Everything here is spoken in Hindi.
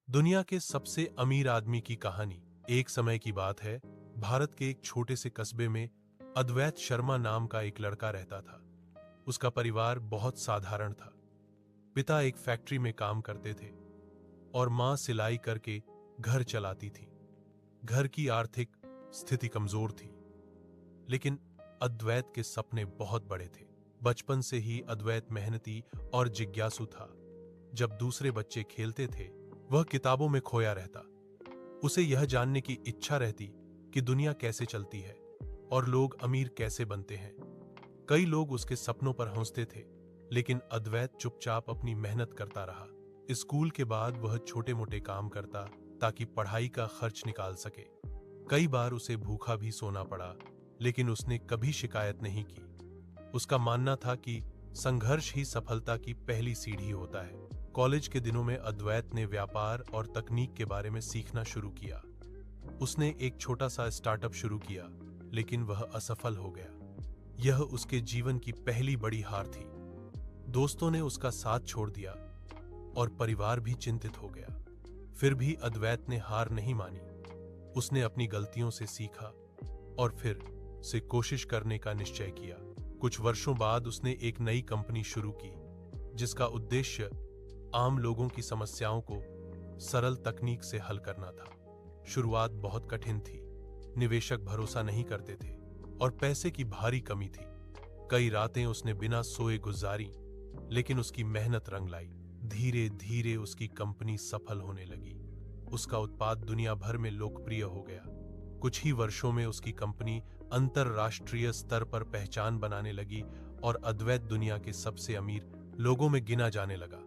दुनिया के सबसे अमीर आदमी की कहानी। एक समय की बात है, भारत के एक छोटे से कस्बे में अद्वैत शर्मा नाम का एक लड़का रहता था। उसका परिवार बहुत साधारण था। पिता एक फैक्ट्री में काम करते थे और मां सिलाई करके घर चलाती थी। घर की आर्थिक स्थिति कमजोर थी, लेकिन अद्वैत के सपने बहुत बड़े थे। बचपन से ही अद्वैत मेहनती और जिज्ञासु था। जब दूसरे बच्चे खेलते थे, वह किताबों में खोया रहता। उसे यह जानने की इच्छा रहती कि दुनिया कैसे चलती है और लोग अमीर कैसे बनते हैं। कई लोग उसके सपनों पर हंसते थे, लेकिन अद्वैत चुपचाप अपनी मेहनत करता रहा। स्कूल के बाद वह छोटे मोटे काम करता ताकि पढ़ाई का खर्च निकाल सके। कई बार उसे भूखा भी सोना पड़ा, लेकिन उसने कभी शिकायत नहीं की। उसका मानना था कि संघर्ष ही सफलता की पहली सीढ़ी होता है। कॉलेज के दिनों में अद्वैत ने व्यापार और तकनीक के बारे में सीखना शुरू किया। उसने एक छोटा सा स्टार्टअप शुरू किया, लेकिन वह असफल हो गया। यह उसके जीवन की पहली बड़ी हार थी। दोस्तों ने उसका साथ छोड़ दिया और परिवार भी चिंतित हो गया। फिर भी अद्वैत ने हार नहीं मानी। उसने अपनी गलतियों से सीखा और फिर से कोशिश करने का निश्चय किया। कुछ वर्षों बाद उसने एक नई कंपनी शुरू की, जिसका उद्देश्य आम लोगों की समस्याओं को सरल तकनीक से हल करना था। शुरुआत बहुत कठिन थी। निवेशक भरोसा नहीं करते थे और पैसे की भारी कमी थी। कई रातें उसने बिना सोए गुजारी, लेकिन उसकी मेहनत रंग लाई। धीरे धीरे उसकी कंपनी सफल होने लगी। उसका उत्पाद दुनिया भर में लोकप्रिय हो गया। कुछ ही वर्षों में उसकी कंपनी अंतरराष्ट्रीय स्तर पर पहचान बनाने लगी और अद्वैत दुनिया के सबसे अमीर लोगों में गिना जाने लगा।